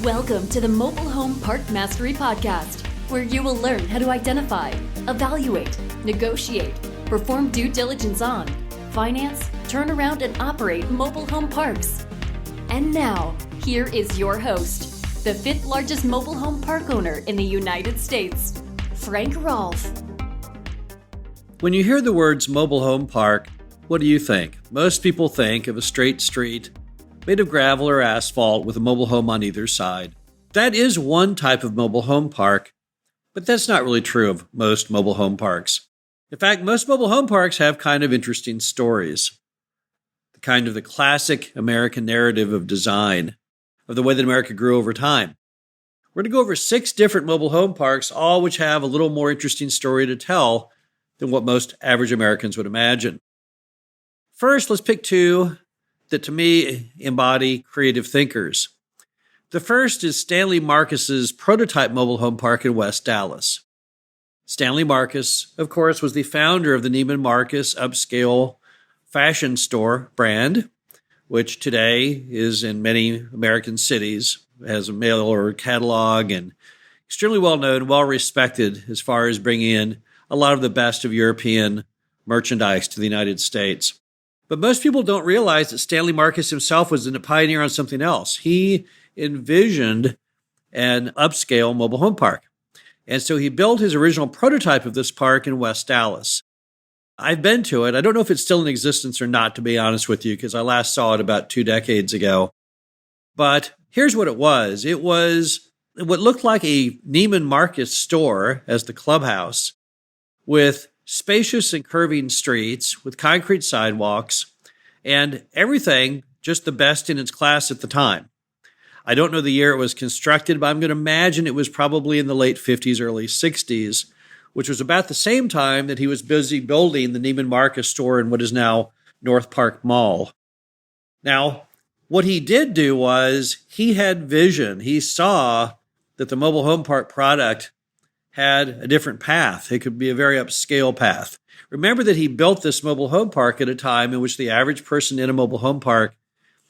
Welcome to the Mobile Home Park Mastery Podcast, where you will learn how to identify, evaluate, negotiate, perform due diligence on, finance, turn around, and operate mobile home parks. And now, here is your host, the fifth largest mobile home park owner in the United States, Frank Rolfe. When you hear the words mobile home park, what do you think? Most people think of a straight street made of gravel or asphalt with a mobile home on either side. That is one type of mobile home park, but that's not really true of most mobile home parks. In fact, most mobile home parks have kind of interesting stories. The classic American narrative of design, of the way that America grew over time. We're going to go over 6 different mobile home parks, all which have a little more interesting story to tell than what most average Americans would imagine. First, let's pick 2 that to me embody creative thinkers. The first is Stanley Marcus's prototype mobile home park in West Dallas. Stanley Marcus, of course, was the founder of the Neiman Marcus upscale fashion store brand, which today is in many American cities, has a mail order catalog, and extremely well known, well respected as far as bringing in a lot of the best of European merchandise to the United States. But most people don't realize that Stanley Marcus himself was a pioneer on something else. He envisioned an upscale mobile home park. And so he built his original prototype of this park in West Dallas. I've been to it. I don't know if it's still in existence or not, to be honest with you, because I last saw it about 2 decades ago. But here's what it was. It was what looked like a Neiman Marcus store as the clubhouse, with spacious and curving streets, with concrete sidewalks, and everything just the best in its class at the time. I don't know the year it was constructed, but I'm going to imagine it was probably in the late 50s, early 60s, which was about the same time that he was busy building the Neiman Marcus store in what is now North Park Mall. Now, what he did do was he had vision. He saw that the mobile home park product had a different path. It could be a very upscale path. Remember that he built this mobile home park at a time in which the average person in a mobile home park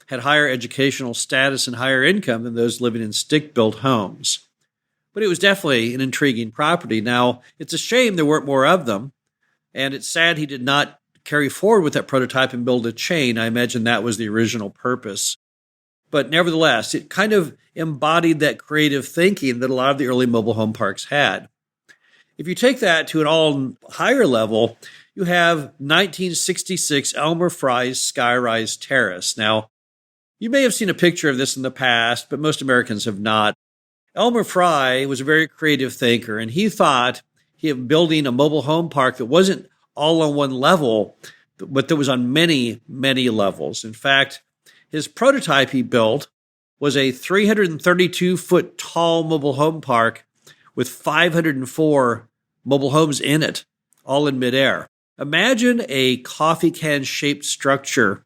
had higher educational status and higher income than those living in stick-built homes. But it was definitely an intriguing property. Now, it's a shame there weren't more of them, and it's sad he did not carry forward with that prototype and build a chain. I imagine that was the original purpose. But nevertheless, it kind of embodied that creative thinking that a lot of the early mobile home parks had. If you take that to an all higher level, you have 1966 Elmer Fry's Skyrise Terrace. Now, you may have seen a picture of this in the past, but most Americans have not. Elmer Fry was a very creative thinker, and he thought of building a mobile home park that wasn't all on one level, but that was on many, many levels. In fact, his prototype he built was a 332-foot tall mobile home park with 504 mobile homes in it, all in midair. Imagine a coffee can-shaped structure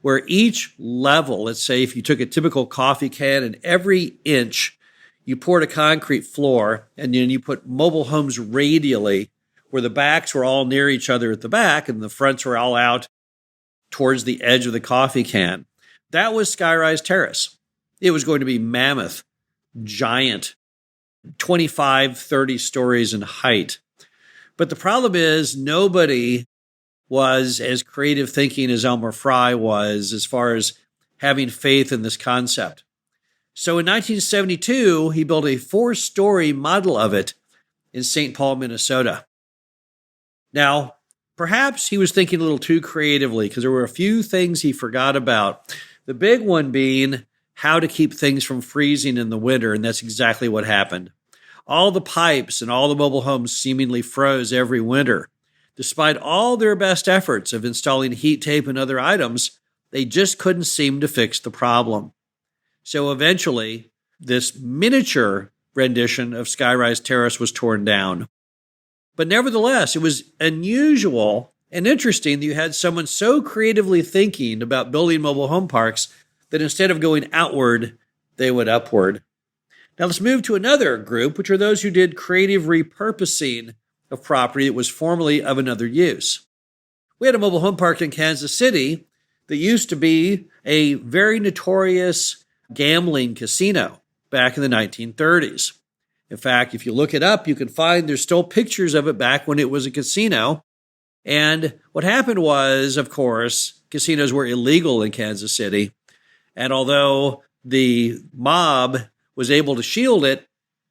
where each level, let's say if you took a typical coffee can and every inch you poured a concrete floor and then you put mobile homes radially where the backs were all near each other at the back and the fronts were all out towards the edge of the coffee can. That was Skyrise Terrace. It was going to be mammoth, giant, 25, 30 stories in height. But the problem is nobody was as creative thinking as Elmer Fry was as far as having faith in this concept. So in 1972, he built a 4-story model of it in St. Paul, Minnesota. Now, perhaps he was thinking a little too creatively because there were a few things he forgot about. The big one being how to keep things from freezing in the winter, and that's exactly what happened. All the pipes and all the mobile homes seemingly froze every winter. Despite all their best efforts of installing heat tape and other items, they just couldn't seem to fix the problem. So eventually, this miniature rendition of Skyrise Terrace was torn down. But nevertheless, it was unusual and interesting that you had someone so creatively thinking about building mobile home parks that instead of going outward, they went upward. Now let's move to another group, which are those who did creative repurposing of property that was formerly of another use. We had a mobile home park in Kansas City that used to be a very notorious gambling casino. back in the 1930s. In fact, if you look it up, you can find there's still pictures of it back when it was a casino. And what happened was, of course, casinos were illegal in Kansas City. And although the mob was able to shield it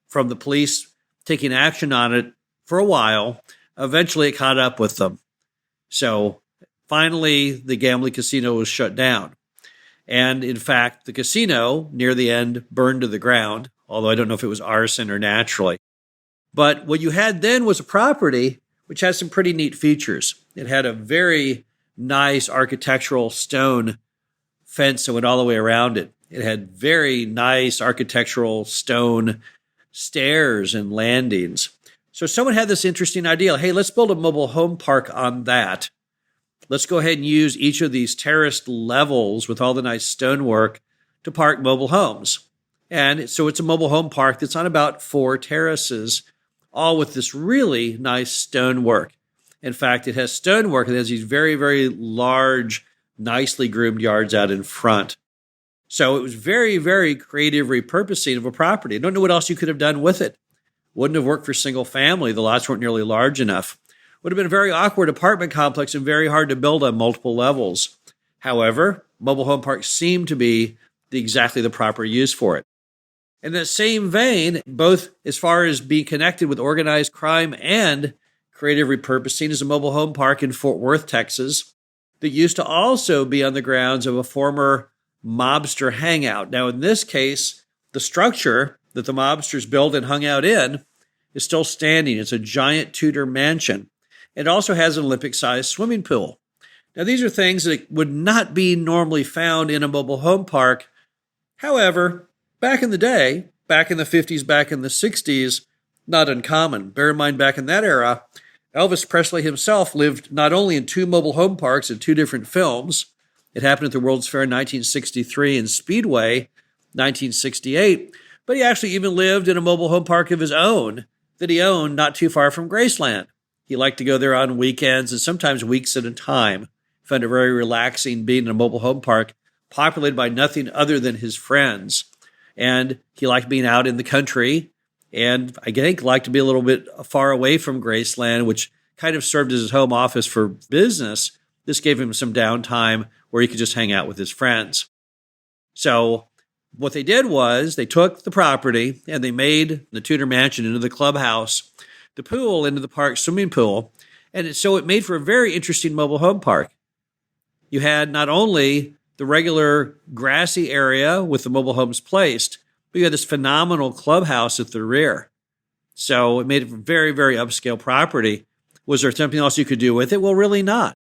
from the police taking action on it for a while, eventually it caught up with them. So finally, the gambling casino was shut down. And in fact, the casino near the end burned to the ground, although I don't know if it was arson or naturally. But what you had then was a property which had some pretty neat features. It had a very nice architectural stone fence that went all the way around it. It had very nice architectural stone stairs and landings. So someone had this interesting idea. Hey, let's build a mobile home park on that. Let's go ahead and use each of these terraced levels with all the nice stonework to park mobile homes. And so it's a mobile home park that's on about 4 terraces, all with this really nice stonework. In fact, it has stonework that has these very, very large, nicely groomed yards out in front. So it was very, very creative repurposing of a property. I don't know what else you could have done with it. Wouldn't have worked for single family. The lots weren't nearly large enough. Would have been a very awkward apartment complex and very hard to build on multiple levels. However, mobile home parks seem to be exactly the proper use for it. In that same vein, both as far as being connected with organized crime and creative repurposing, is a mobile home park in Fort Worth, Texas, that used to also be on the grounds of a former mobster hangout. Now, in this case, the structure that the mobsters built and hung out in is still standing. It's a giant Tudor mansion. It also has an Olympic-sized swimming pool. Now, these are things that would not be normally found in a mobile home park. However, back in the day, back in the 50s, back in the 60s, not uncommon. Bear in mind, back in that era, Elvis Presley himself lived not only in 2 mobile home parks in 2 different films. It happened at the World's Fair in 1963 and Speedway 1968, but he actually even lived in a mobile home park of his own that he owned not too far from Graceland. He liked to go there on weekends and sometimes weeks at a time. He found it very relaxing being in a mobile home park populated by nothing other than his friends. And he liked being out in the country, and I think liked to be a little bit far away from Graceland, which kind of served as his home office for business. This gave him some downtime where he could just hang out with his friends. So what they did was they took the property and they made the Tudor mansion into the clubhouse, the pool into the park swimming pool, and so it made for a very interesting mobile home park. You had not only the regular grassy area with the mobile homes placed, but you had this phenomenal clubhouse at the rear. So it made it a very, very upscale property. Was there something else you could do with it? Well, really not.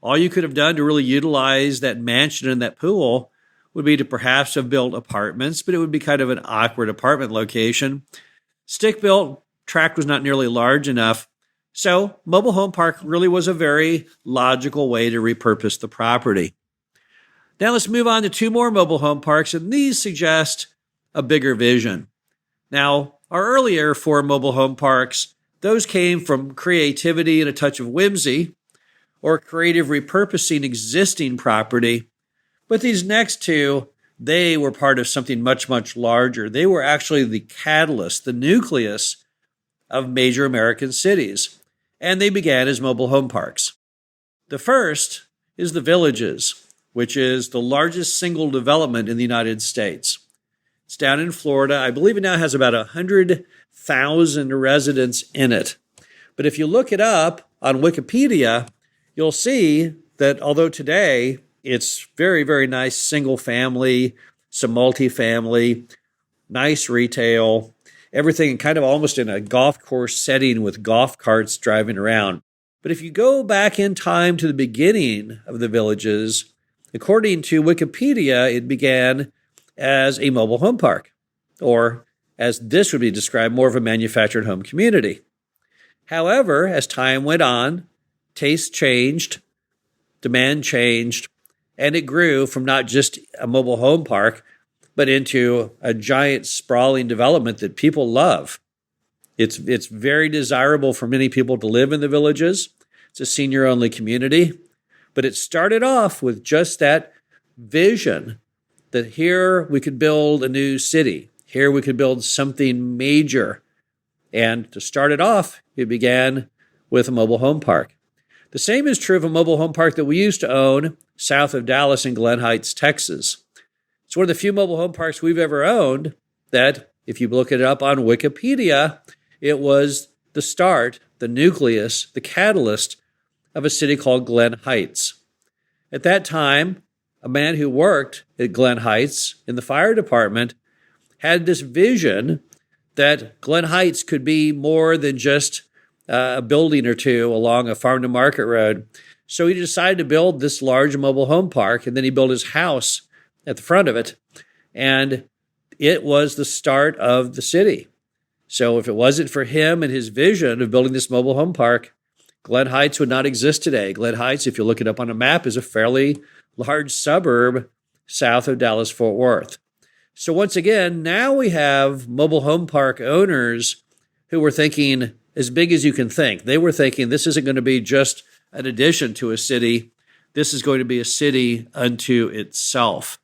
All you could have done to really utilize that mansion and that pool would be to perhaps have built apartments, but it would be kind of an awkward apartment location. Stick-built, tract was not nearly large enough. So mobile home park really was a very logical way to repurpose the property. Now let's move on to 2 more mobile home parks, and these suggest a bigger vision. Now, our earlier 4 mobile home parks, those came from creativity and a touch of whimsy, or creative repurposing existing property. But these next 2, they were part of something much, much larger. They were actually the catalyst, the nucleus of major American cities, and they began as mobile home parks. The first is the Villages, which is the largest single development in the United States. It's down in Florida. I believe it now has about 100,000 residents in it. But if you look it up on Wikipedia, you'll see that although today it's very, very nice single family, some multifamily, nice retail, everything kind of almost in a golf course setting with golf carts driving around. But if you go back in time to the beginning of the Villages, according to Wikipedia, it began as a mobile home park, or as this would be described, more of a manufactured home community. However, as time went on, tastes changed, demand changed, and it grew from not just a mobile home park, but into a giant sprawling development that people love. It's very desirable for many people to live in the Villages. It's a senior-only community, but it started off with just that vision that here we could build a new city. Here we could build something major. And to start it off, it began with a mobile home park. The same is true of a mobile home park that we used to own south of Dallas in Glen Heights, Texas. It's one of the few mobile home parks we've ever owned that, if you look it up on Wikipedia, it was the start, the nucleus, the catalyst of a city called Glen Heights. At that time, a man who worked at Glen Heights in the fire department had this vision that Glen Heights could be more than just a building or two along a farm to market road. So he decided to build this large mobile home park, and then he built his house at the front of it. And it was the start of the city. So if it wasn't for him and his vision of building this mobile home park, Glen Heights would not exist today. Glen Heights, if you look it up on a map, is a fairly large suburb south of Dallas-Fort Worth. So once again, now we have mobile home park owners who were thinking as big as you can think. They were thinking this isn't going to be just an addition to a city. This is going to be a city unto itself.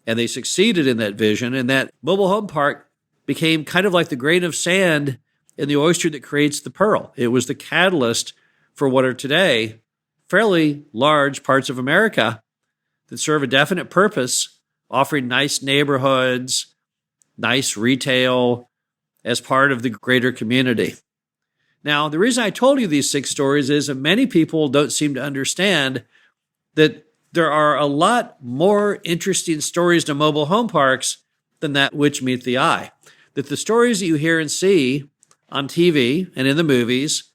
And they succeeded in that vision, and that mobile home park became kind of like the grain of sand in the oyster that creates the pearl. It was the catalyst for what are today fairly large parts of America that serve a definite purpose, offering nice neighborhoods, nice retail as part of the greater community. Now, the reason I told you these 6 stories is that many people don't seem to understand that there are a lot more interesting stories to mobile home parks than that which meet the eye. That the stories that you hear and see on TV and in the movies,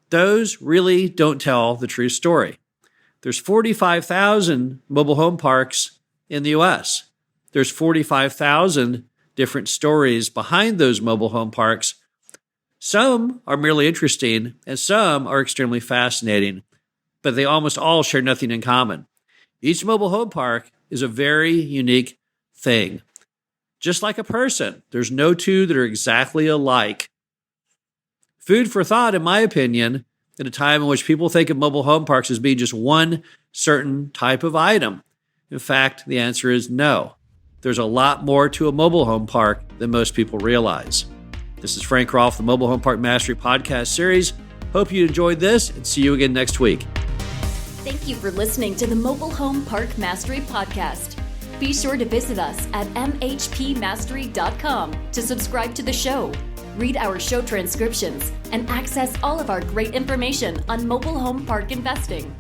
those really don't tell the true story. There's 45,000 mobile home parks in the U.S. There's 45,000 different stories behind those mobile home parks. Some are merely interesting, and some are extremely fascinating, but they almost all share nothing in common. Each mobile home park is a very unique thing. Just like a person, there's no two that are exactly alike. Food for thought, in my opinion, at a time in which people think of mobile home parks as being just one certain type of item. In fact, the answer is no. There's a lot more to a mobile home park than most people realize. This is Frank Rolfe, the Mobile Home Park Mastery Podcast Series. Hope you enjoyed this, and see you again next week. Thank you for listening to the Mobile Home Park Mastery Podcast. Be sure to visit us at mhpmastery.com to subscribe to the show, read our show transcriptions, and access all of our great information on mobile home park investing.